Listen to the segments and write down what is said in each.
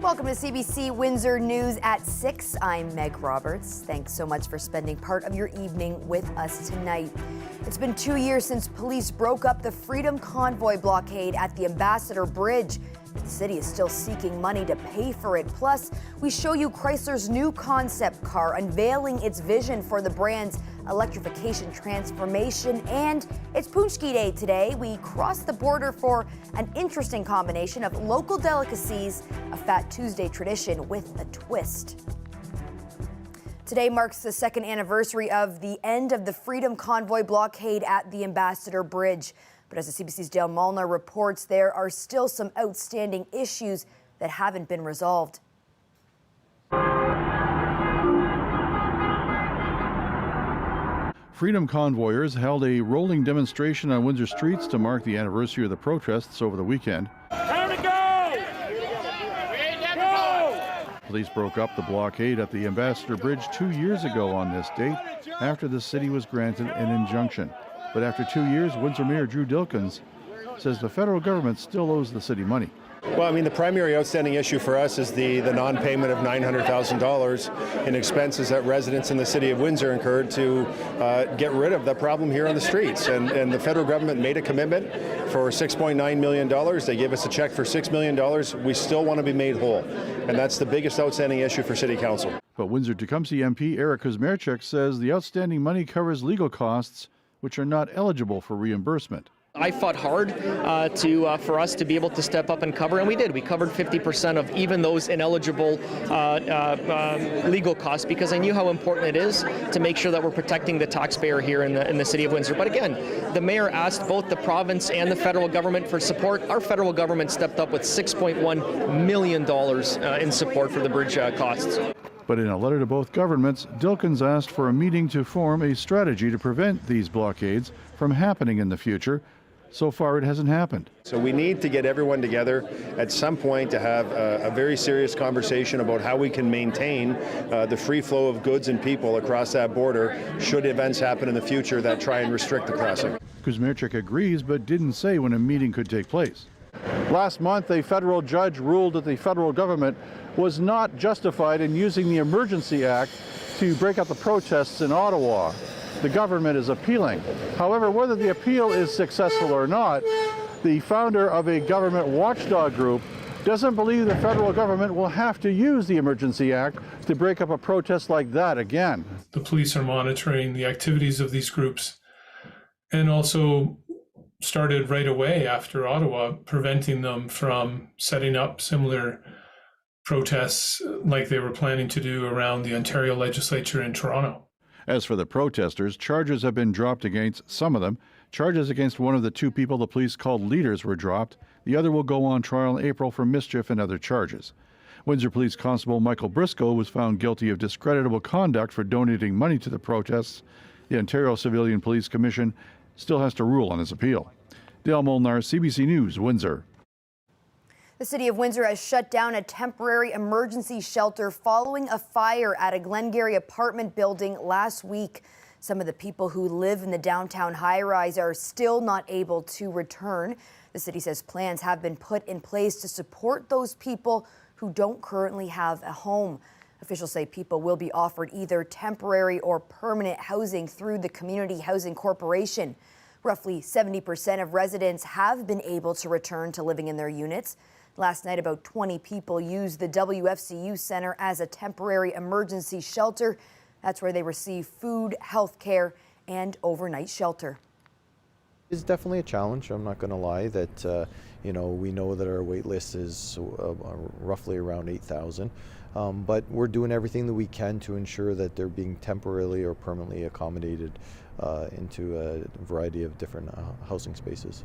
Welcome to CBC Windsor News at 6. I'm Meg Roberts. Thanks so much for spending part of your evening with us tonight. It's been 2 years since police broke up the Freedom Convoy blockade at the Ambassador Bridge. The city is still seeking money to pay for it. Plus, we show you Chrysler's new concept car unveiling its vision for the brand's electrification transformation. And it's Punchkey Day today. We cross the border for an interesting combination of local delicacies, a Fat Tuesday tradition with a twist. Today marks the second anniversary of the end of the Freedom Convoy blockade at the Ambassador Bridge. But as the CBC's Dale Molnar reports, there are still some outstanding issues that haven't been resolved. Freedom convoyers held a rolling demonstration on Windsor streets to mark the anniversary of the protests over the weekend. Time to go! Go! Police broke up the blockade at the Ambassador Bridge 2 years ago on this date after the city was granted an injunction. But after 2 years, Windsor Mayor Drew Dilkens says the federal government still owes the city money. Well, I mean, the primary outstanding issue for us is the non-payment of $900,000 in expenses that residents in the city of Windsor incurred to get rid of the problem here on the streets. And the federal government made a commitment for $6.9 million. They gave us a check for $6 million. We still want to be made whole. And that's the biggest outstanding issue for City Council. But Windsor-Tecumseh MP Eric Kuzmerchuk says the outstanding money covers legal costs which are not eligible for reimbursement. I fought hard for us to be able to step up and cover, and we did. We covered 50% of even those ineligible legal costs because I knew how important it is to make sure that we're protecting the taxpayer here in the city of Windsor. But again, the mayor asked both the province and the federal government for support. Our federal government stepped up with $6.1 million in support for the bridge costs. But in a letter to both governments, Dilkens asked for a meeting to form a strategy to prevent these blockades from happening in the future. So far, it hasn't happened. So we need to get everyone together at some point to have a very serious conversation about how we can maintain the free flow of goods and people across that border should events happen in the future that try and restrict the crossing. Kuzmerchuk agrees, but didn't say when a meeting could take place. Last month, a federal judge ruled that the federal government was not justified in using the Emergency Act to break up the protests in Ottawa. The government is appealing. However, whether the appeal is successful or not, the founder of a government watchdog group doesn't believe the federal government will have to use the Emergency Act to break up a protest like that again. The police are monitoring the activities of these groups and also started right away after Ottawa, preventing them from setting up similar protests like they were planning to do around the Ontario legislature in Toronto. As for the protesters, charges have been dropped against some of them. Charges against one of the two people the police called leaders were dropped. The other will go on trial in April for mischief and other charges. Windsor Police Constable Michael Briscoe was found guilty of discreditable conduct for donating money to the protests. The Ontario Civilian Police Commission still has to rule on his appeal. Dale Molnar, CBC News, Windsor. The city of Windsor has shut down a temporary emergency shelter following a fire at a Glengarry apartment building last week. Some of the people who live in the downtown high-rise are still not able to return. The city says plans have been put in place to support those people who don't currently have a home. Officials say people will be offered either temporary or permanent housing through the Community Housing Corporation. Roughly 70% of residents have been able to return to living in their units. Last night, about 20 people used the WFCU Center as a temporary emergency shelter. That's where they receive food, health care, and overnight shelter. It's definitely a challenge. I'm not going to lie that, we know that our wait list is roughly around 8,000. But we're doing everything that we can to ensure that they're being temporarily or permanently accommodated into a variety of different housing spaces.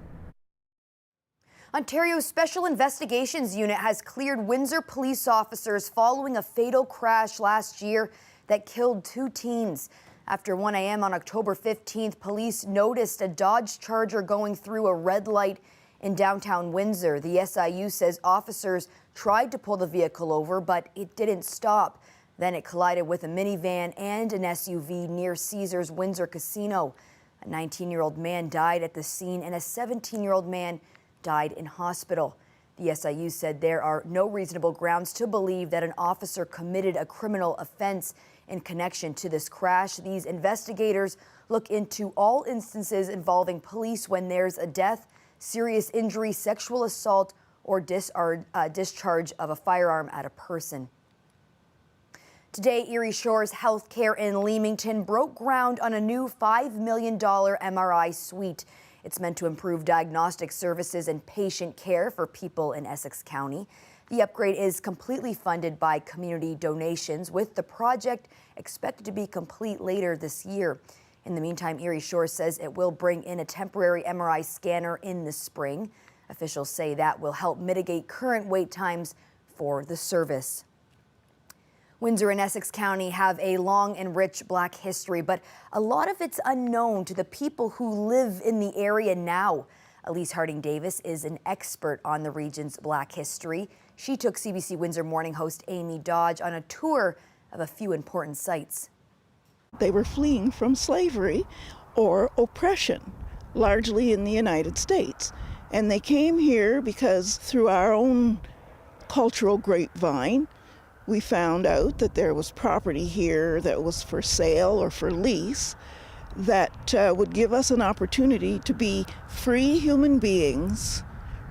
Ontario's Special Investigations Unit has cleared Windsor police officers following a fatal crash last year that killed 2 teens. After 1 a.m. on October 15th, police noticed a Dodge Charger going through a red light in downtown Windsor. The SIU says officers tried to pull the vehicle over, but it didn't stop. Then it collided with a minivan and an SUV near Caesars Windsor Casino. A 19-year-old man died at the scene and a 17-year-old man died in hospital. The SIU said there are no reasonable grounds to believe that an officer committed a criminal offense in connection to this crash. These investigators look into all instances involving police when there's a death, serious injury, sexual assault, or discharge of a firearm at a person. Today, Erie Shore's Healthcare in Leamington broke ground on a new $5 million MRI suite. It's meant to improve diagnostic services and patient care for people in Essex County. The upgrade is completely funded by community donations, with the project expected to be complete later this year. In the meantime, Erie Shore says it will bring in a temporary MRI scanner in the spring. Officials say that will help mitigate current wait times for the service. Windsor and Essex County have a long and rich Black history, but a lot of it's unknown to the people who live in the area now. Elise Harding Davis is an expert on the region's Black history. She took CBC Windsor morning host Amy Dodge on a tour of a few important sites. They were fleeing from slavery or oppression, largely in the United States. And they came here because through our own cultural grapevine, we found out that there was property here that was for sale or for lease that would give us an opportunity to be free human beings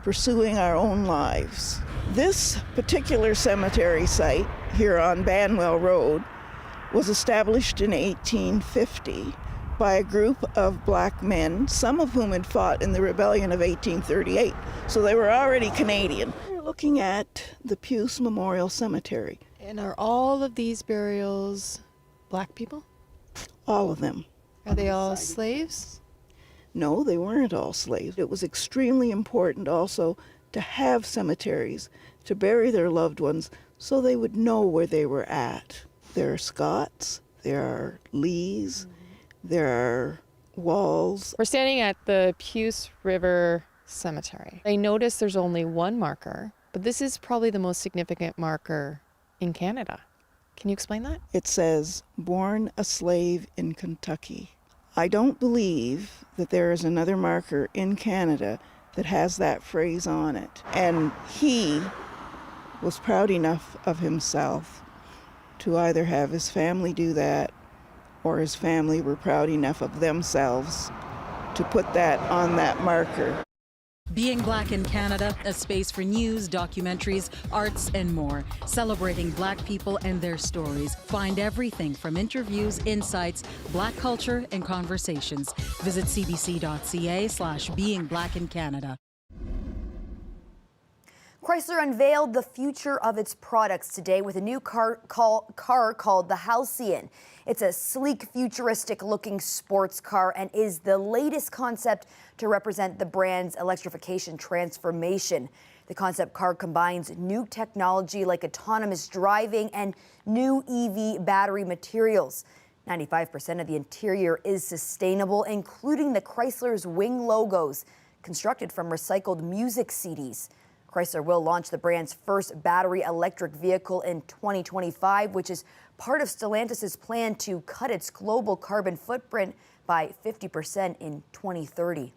pursuing our own lives. This particular cemetery site here on Banwell Road was established in 1850 by a group of Black men, some of whom had fought in the rebellion of 1838. So they were already Canadian. We're looking at the Puce Memorial Cemetery. And are all of these burials Black people? All of them. Are they all slaves? No, they weren't all slaves. It was extremely important also to have cemeteries to bury their loved ones so they would know where they were at. There are Scots, there are Lees, there are Walls. We're standing at the Puce River Cemetery. I noticed there's only one marker, but this is probably the most significant marker in Canada. Can you explain that? It says, born a slave in Kentucky. I don't believe that there is another marker in Canada that has that phrase on it. And he was proud enough of himself to either have his family do that, or his family were proud enough of themselves to put that on that marker. Being Black in Canada, a space for news, documentaries, arts, and more. Celebrating Black people and their stories. Find everything from interviews, insights, Black culture, and conversations. Visit cbc.ca/Being Black in Canada. Chrysler unveiled the future of its products today with a new car called the Halcyon. It's a sleek, futuristic-looking sports car and is the latest concept to represent the brand's electrification transformation. The concept car combines new technology like autonomous driving and new EV battery materials. 95% of the interior is sustainable, including the Chrysler's wing logos, constructed from recycled music CDs. Chrysler will launch the brand's first battery electric vehicle in 2025, which is part of Stellantis' plan to cut its global carbon footprint by 50% in 2030.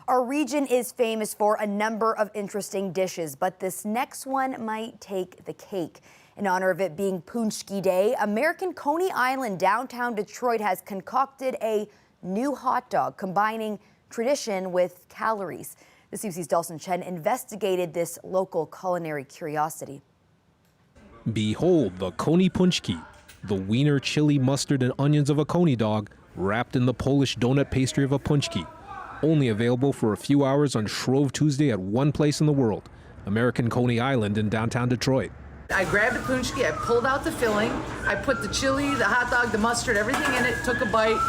Our region is famous for a number of interesting dishes, but this next one might take the cake. In honor of it being Punchkey Day, American Coney Island, downtown Detroit, has concocted a new hot dog combining tradition with calories. The CBC's Dawson Chen investigated this local culinary curiosity. Behold the Coney punchkey, the wiener, chili, mustard, and onions of a Coney dog wrapped in the Polish donut pastry of a punchkey. Only available for a few hours on Shrove Tuesday at one place in the world, American Coney Island in downtown Detroit. I grabbed the punchkey, I pulled out the filling, I put the chili, the hot dog, the mustard, everything in it, took a bite.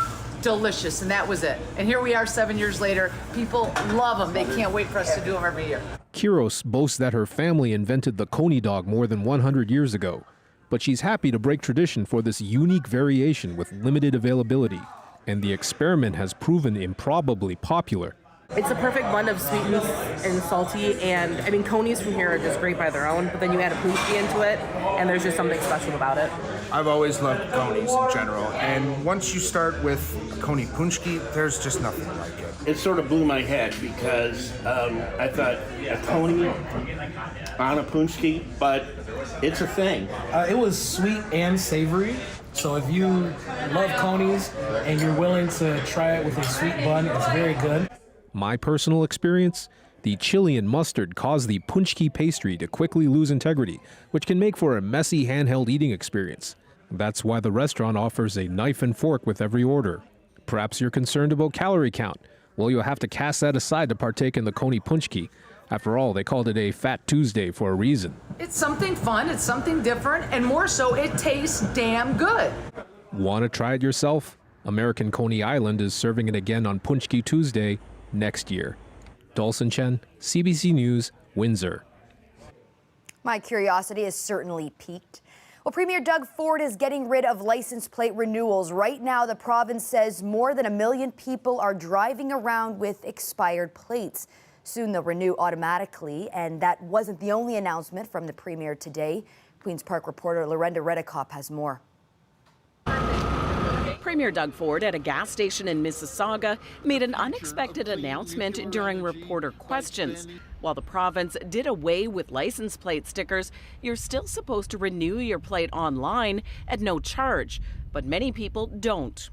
Delicious, and that was it. And here we are 7 years later. People love them. They can't wait for us to do them every year. Kiros boasts that her family invented the Coney dog more than 100 years ago, but she's happy to break tradition for this unique variation with limited availability, and the experiment has proven improbably popular. It's a perfect blend of sweet and salty, and I mean, Coneys from here are just great by their own, but then you add a punchkey into it, and there's just something special about it. I've always loved Coneys in general, and once you start with a Coney punchkey, there's just nothing like it. it sort of blew my head because I thought a Coney on a punchkey, but it's a thing. It was sweet and savory. So if you love Coneys and you're willing to try it with a sweet bun, it's very good. My personal experience, the chili and mustard caused the punchkey pastry to quickly lose integrity, which can make for a messy handheld eating experience. That's why the restaurant offers a knife and fork with every order. Perhaps you're concerned about calorie count. Well, you'll have to cast that aside to partake in the Coney punchkey. After all, they called it a Fat Tuesday for a reason. It's something fun, it's something different, and more so, it tastes damn good. Want to try it yourself? American Coney Island is serving it again on Punchkey Tuesday next year. Dawson Chen, CBC News, Windsor. My curiosity has certainly piqued. Well, Premier Doug Ford is getting rid of license plate renewals. Right now, the province says more than 1 million people are driving around with expired plates. Soon they'll renew automatically, and that wasn't the only announcement from the Premier today. Queen's Park reporter Lorenda Redekop has more. Premier Doug Ford at a gas station in Mississauga made an unexpected announcement during reporter questions. While the province did away with license plate stickers, you're still supposed to renew your plate online at no charge, but many people don't.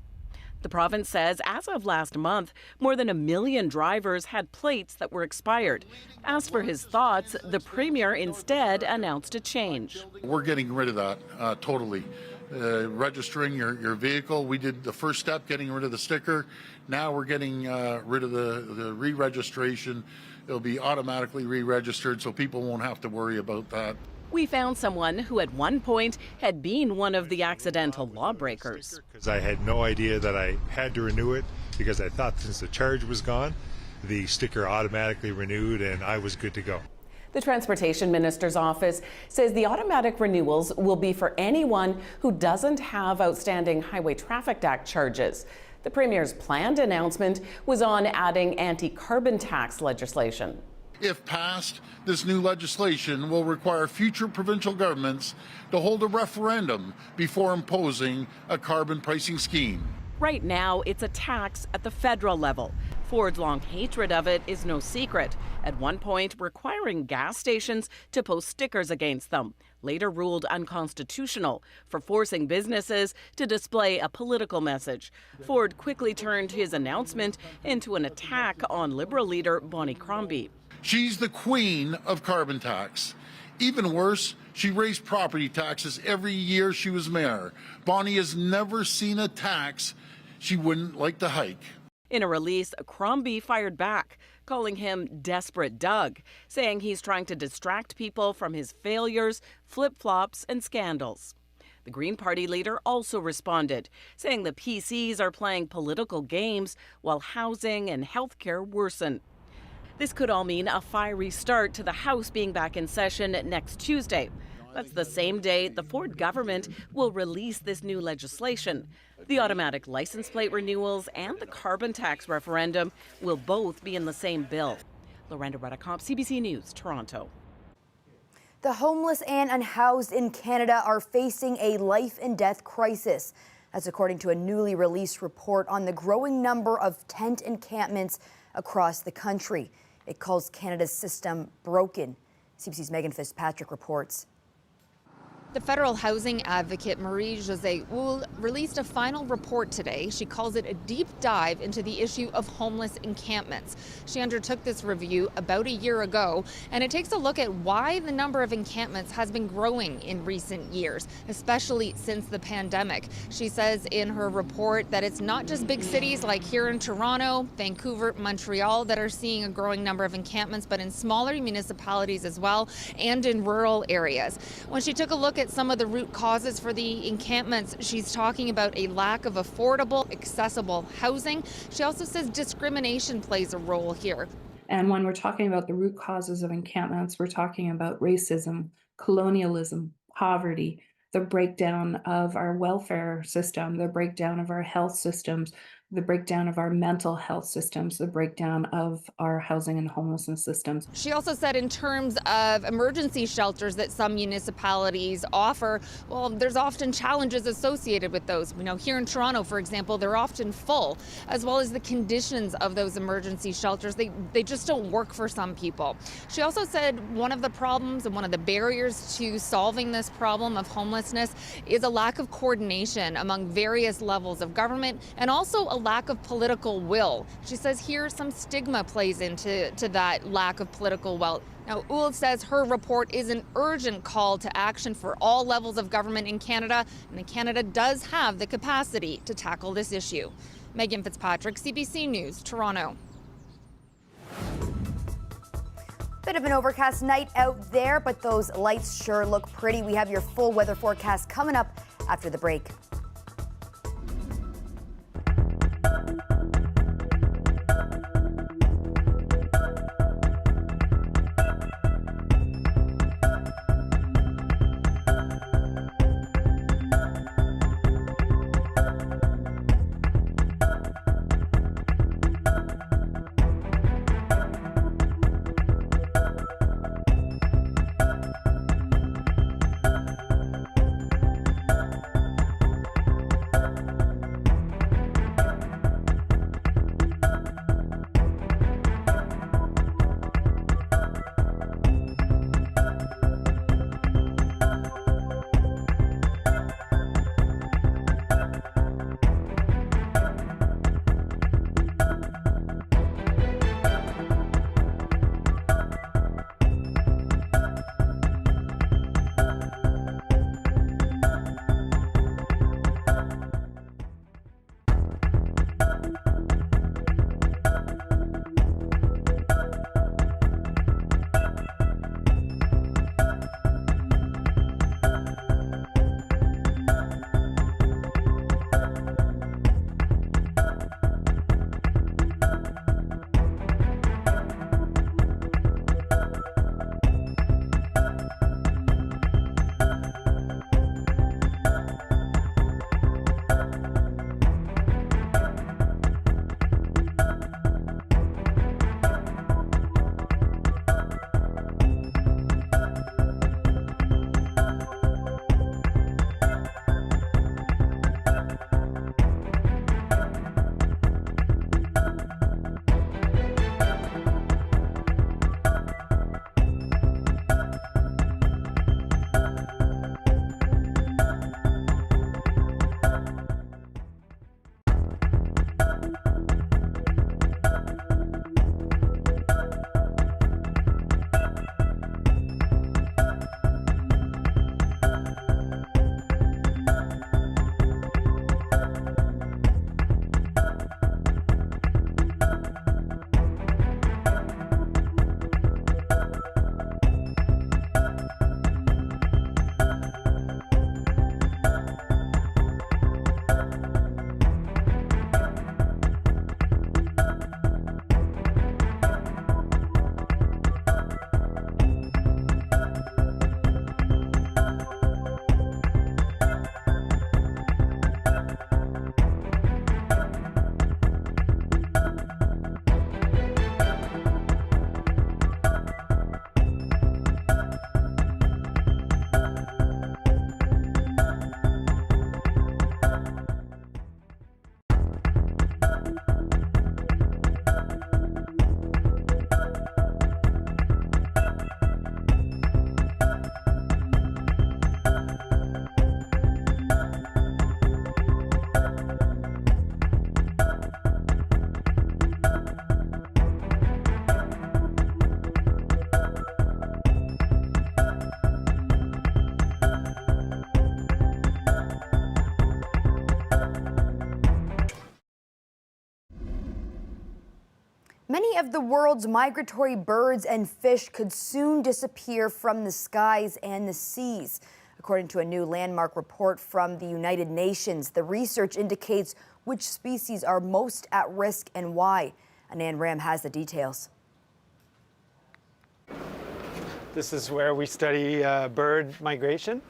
The province says as of last month, more than 1 million drivers had plates that were expired. Asked for his thoughts, the Premier instead announced a change. We're getting rid of that totally. Registering your vehicle, we did the first step, getting rid of the sticker. Now we're getting rid of the re-registration. It'll be automatically re-registered, so people won't have to worry about that. We found someone who at one point had been one of the accidental lawbreakers. Because I had no idea that I had to renew it, because I thought since the charge was gone, the sticker automatically renewed and I was good to go. The Transportation Minister's office says the automatic renewals will be for anyone who doesn't have outstanding Highway Traffic Act charges. The Premier's planned announcement was on adding anti-carbon tax legislation. If passed, this new legislation will require future provincial governments to hold a referendum before imposing a carbon pricing scheme. Right now, it's a tax at the federal level. Ford's long hatred of it is no secret, at one point requiring gas stations to post stickers against them, later ruled unconstitutional for forcing businesses to display a political message. Ford quickly turned his announcement into an attack on Liberal leader Bonnie Crombie. She's the queen of carbon tax. Even worse, she raised property taxes every year she was mayor. Bonnie has never seen a tax she wouldn't like to hike. In a release, Crombie fired back, calling him Desperate Doug, saying he's trying to distract people from his failures, flip-flops, and scandals. The Green Party leader also responded, saying the PCs are playing political games while housing and healthcare worsen. This could all mean a fiery start to the House being back in session next Tuesday. That's the same day the Ford government will release this new legislation. The automatic license plate renewals and the carbon tax referendum will both be in the same bill. Lorenda Redekop, CBC News, Toronto. The homeless and unhoused in Canada are facing a life and death crisis. That's according to a newly released report on the growing number of tent encampments across the country. It calls Canada's system broken. CBC's Megan Fitzpatrick reports. The federal housing advocate Marie-Josée Houle released a final report today. She calls it a deep dive into the issue of homeless encampments. She undertook this review about a year ago, and it takes a look at why the number of encampments has been growing in recent years, especially since the pandemic. She says in her report that it's not just big cities like here in Toronto, Vancouver, Montreal that are seeing a growing number of encampments, but in smaller municipalities as well and in rural areas. When she took a look at some of the root causes for the encampments, she's talking about a lack of affordable, accessible housing. She also says discrimination plays a role here. And when we're talking about the root causes of encampments, we're talking about racism, colonialism, poverty, the breakdown of our welfare system, the breakdown of our health systems, the breakdown of our mental health systems, the breakdown of our housing and homelessness systems. She also said in terms of emergency shelters that some municipalities offer, well, there's often challenges associated with those. We know here in Toronto, for example, they're often full, as well as the conditions of those emergency shelters. They just don't work for some people. She also said one of the problems and one of the barriers to solving this problem of homelessness is a lack of coordination among various levels of government and also a lack of political will. She says here some stigma plays into that lack of political will. Now, Ould says her report is an urgent call to action for all levels of government in Canada, and Canada does have the capacity to tackle this issue. Megan Fitzpatrick, CBC News, Toronto. Bit of an overcast night out there, but those lights sure look pretty. We have your full weather forecast coming up after the break. Many of the world's migratory birds and fish could soon disappear from the skies and the seas. According to a new landmark report from the United Nations, the research indicates which species are most at risk and why. Anan Ram has the details. This is where we study bird migration.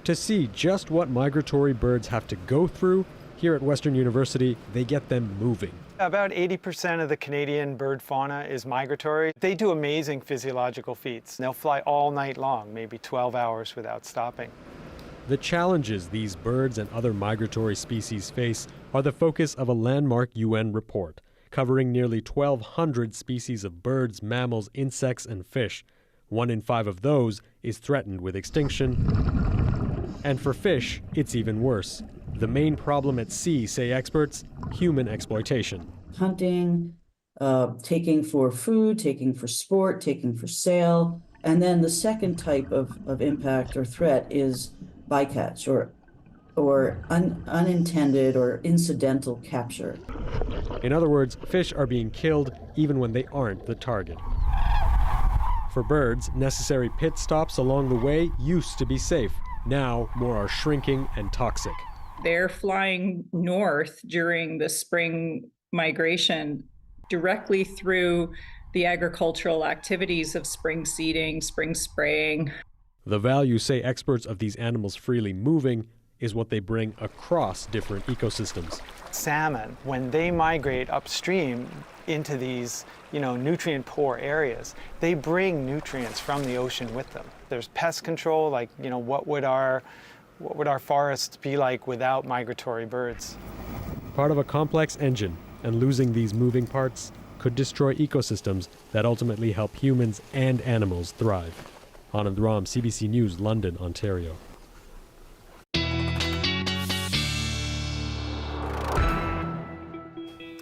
To see just what migratory birds have to go through, Here at Western University, they get them moving. About 80% of the Canadian bird fauna is migratory. They do amazing physiological feats. They'll fly all night long, maybe 12 hours without stopping. The challenges these birds and other migratory species face are the focus of a landmark UN report covering nearly 1,200 species of birds, mammals, insects, and fish. 1 in 5 of those is threatened with extinction. And for fish, it's even worse. The main problem at sea, say experts, human exploitation. Hunting, taking for food, taking for sport, taking for sale. And then the second type of impact or threat is bycatch or unintended or incidental capture. In other words, fish are being killed even when they aren't the target. For birds, necessary pit stops along the way used to be safe. Now, more are shrinking and toxic. They're flying north during the spring migration directly through the agricultural activities of spring seeding, spring spraying. The value, say experts, of these animals freely moving is what they bring across different ecosystems. Salmon, when they migrate upstream into these, nutrient-poor areas, they bring nutrients from the ocean with them. There's pest control, like, what would our forests be like without migratory birds? Part of a complex engine, and losing these moving parts could destroy ecosystems that ultimately help humans and animals thrive. Anan Ram, CBC News, London, Ontario.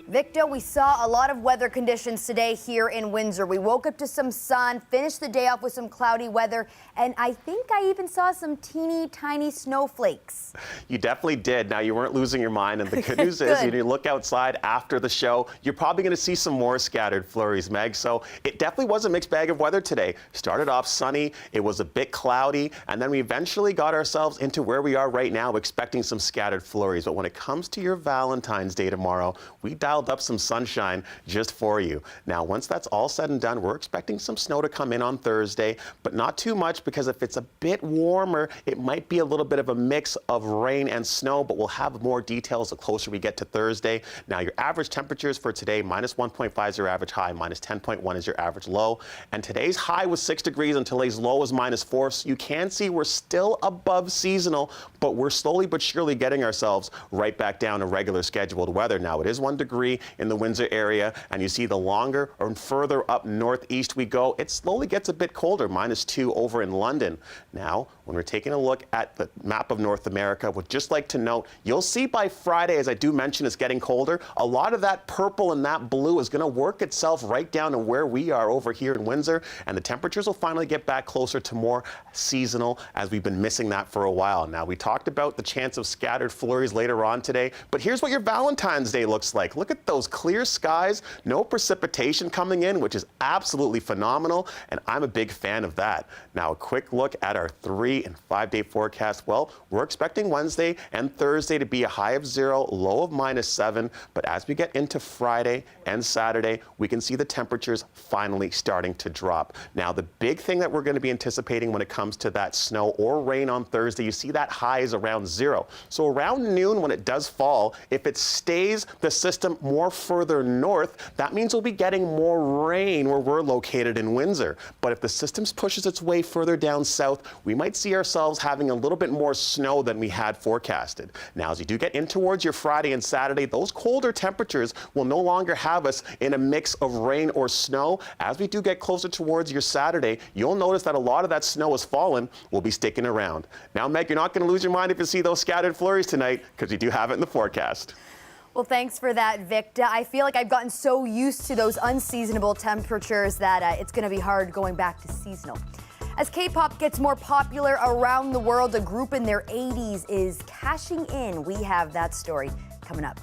Victor, we saw a lot of weather conditions today here in Windsor. We woke up to some sun, finished the day off with some cloudy weather, and I think I even saw some teeny tiny snowflakes. You definitely did. Now, you weren't losing your mind, and the good news is, when you look outside after the show, you're probably going to see some more scattered flurries, Meg. So it definitely was a mixed bag of weather today. Started off sunny, it was a bit cloudy, and then we eventually got ourselves into where we are right now, expecting some scattered flurries. But when it comes to your Valentine's Day tomorrow, we dialed up some sunshine just for you. Now, once that's all said and done, we're expecting some snow to come in on Thursday, but not too much, because if it's a bit warmer, it might be a little bit of a mix of rain and snow, but we'll have more details the closer we get to Thursday. Now, your average temperatures for today, -1.5 is your average high, -10.1 is your average low, and today's high was 6 degrees and today's low was -4, so you can see we're still above seasonal, but we're slowly but surely getting ourselves right back down to regular scheduled weather. Now, it is 1 degree in the Windsor area, and you see the longer or further up northeast we go, it slowly gets a bit colder, -2 over in London. Now, when we're taking a look at the map of North America, would just like to note, you'll see by Friday, as I do mention, it's getting colder. A lot of that purple and that blue is going to work itself right down to where we are over here in Windsor, and the temperatures will finally get back closer to more seasonal, as we've been missing that for a while. Now, we talked about the chance of scattered flurries later on today, but here's what your Valentine's Day looks like. Look at those clear skies, no precipitation coming in, which is absolutely phenomenal, and I'm a big fan of that. Now, a quick look at our 3- and 5-day forecast. Well, we're expecting Wednesday and Thursday to be a high of 0, low of -7, but as we get into Friday and Saturday, we can see the temperatures finally starting to drop. Now, the big thing that we're going to be anticipating when it comes to that snow or rain on Thursday, you see that high is around 0. So around noon, when it does fall, if it stays the system more further north, that means we'll be getting more rain where we're located in Windsor. But if the system pushes its way further down south, we might see ourselves having a little bit more snow than we had forecasted. Now, as you do get in towards your Friday and Saturday, those colder temperatures will no longer have us in a mix of rain or snow. As we do get closer towards your Saturday, you'll notice that a lot of that snow has fallen, will be sticking around. Now, Meg, you're not going to lose your mind if you see those scattered flurries tonight, because we do have it in the forecast. Well, thanks for that, Victor. I feel like I've gotten so used to those unseasonable temperatures that it's going to be hard going back to seasonal. As K-pop gets more popular around the world, a group in their 80s is cashing in. We have that story coming up.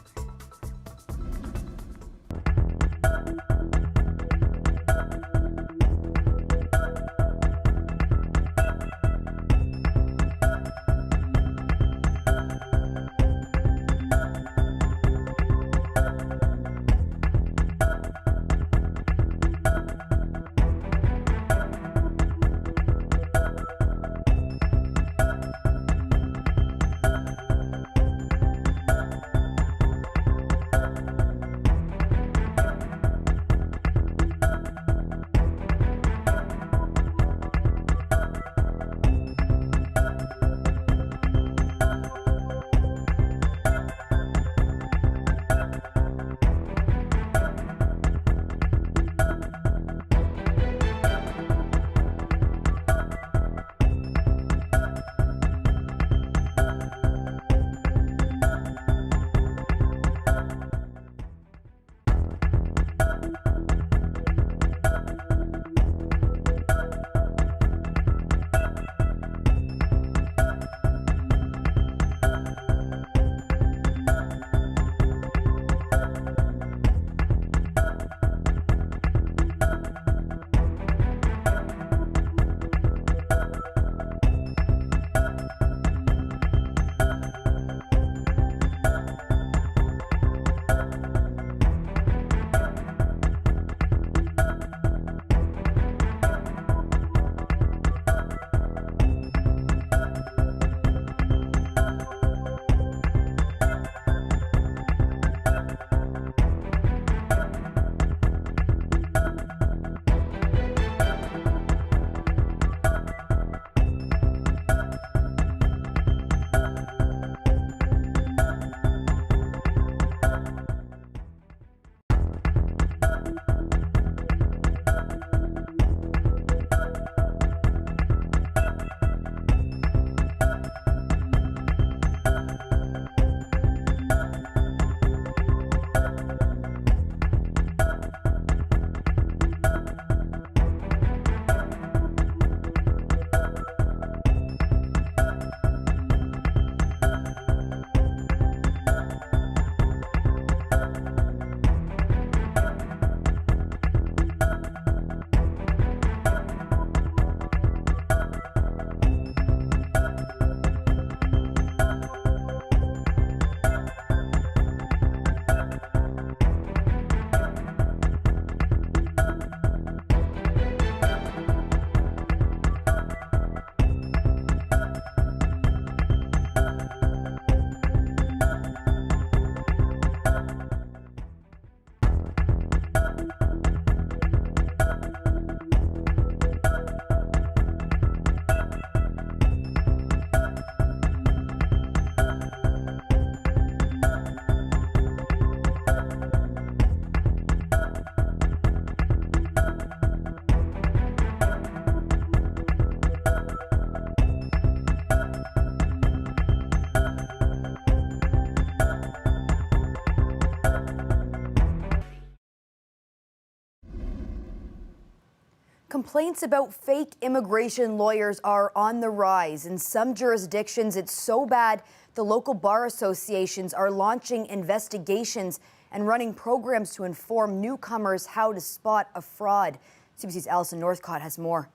Complaints about fake immigration lawyers are on the rise. In some jurisdictions, it's so bad the local bar associations are launching investigations and running programs to inform newcomers how to spot a fraud. CBC's Alison Northcott has more.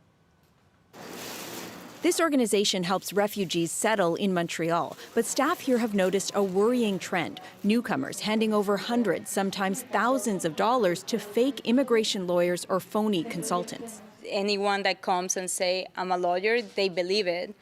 This organization helps refugees settle in Montreal, but staff here have noticed a worrying trend. Newcomers handing over hundreds, sometimes thousands of dollars to fake immigration lawyers or phony consultants. Anyone that comes and say, I'm a lawyer, they believe it.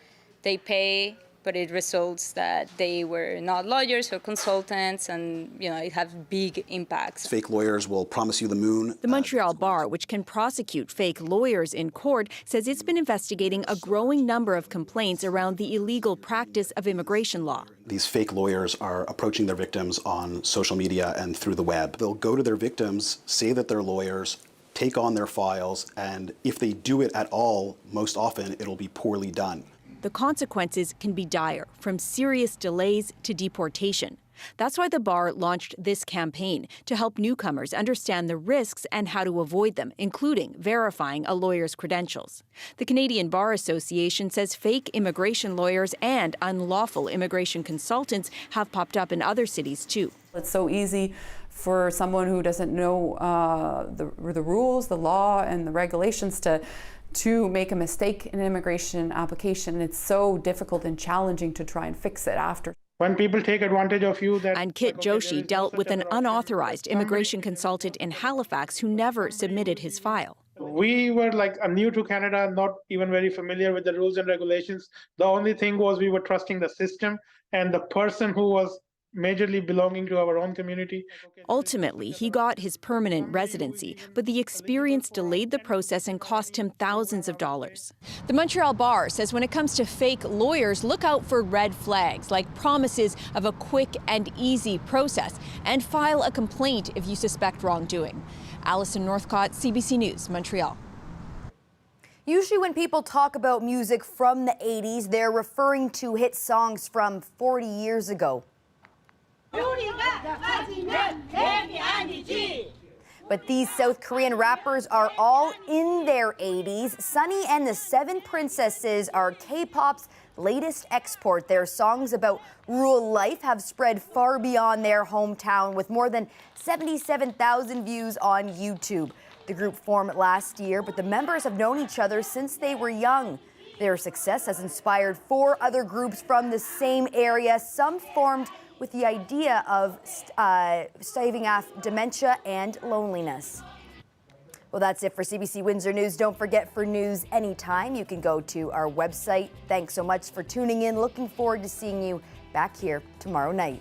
They pay, but it results that they were not lawyers or consultants, and it has big impacts. Fake lawyers will promise you the moon. The Montreal Bar, which can prosecute fake lawyers in court, says it's been investigating a growing number of complaints around the illegal practice of immigration law. These fake lawyers are approaching their victims on social media and through the web. They'll go to their victims, say that they're lawyers, take on their files, and if they do it at all, most often it'll be poorly done. The consequences can be dire, from serious delays to deportation. That's why the bar launched this campaign, to help newcomers understand the risks and how to avoid them, including verifying a lawyer's credentials. The Canadian Bar Association says fake immigration lawyers and unlawful immigration consultants have popped up in other cities too. It's so easy for someone who doesn't know the rules, the law, and the regulations to make a mistake in an immigration application. It's so difficult and challenging to try and fix it after. When people take advantage of you, and Kit Joshi dealt with an unauthorized immigration consultant in Halifax who never submitted his file. We were new to Canada, not even very familiar with the rules and regulations. The only thing was we were trusting the system and the person who was majorly belonging to our own community. Ultimately, he got his permanent residency, but the experience delayed the process and cost him thousands of dollars. The Montreal Bar says when it comes to fake lawyers, look out for red flags like promises of a quick and easy process, and file a complaint if you suspect wrongdoing. Alison Northcott, CBC News, Montreal. Usually when people talk about music from the 80s, they're referring to hit songs from 40 years ago. But these South Korean rappers are all in their 80s. Sunny and the Seven Princesses are K-pop's latest export. Their songs about rural life have spread far beyond their hometown, with more than 77,000 views on YouTube. The group formed last year, but the members have known each other since they were young. Their success has inspired 4 other groups from the same area, some formed with the idea of staving off dementia and loneliness. Well, that's it for CBC Windsor News. Don't forget, for news anytime, you can go to our website. Thanks so much for tuning in. Looking forward to seeing you back here tomorrow night.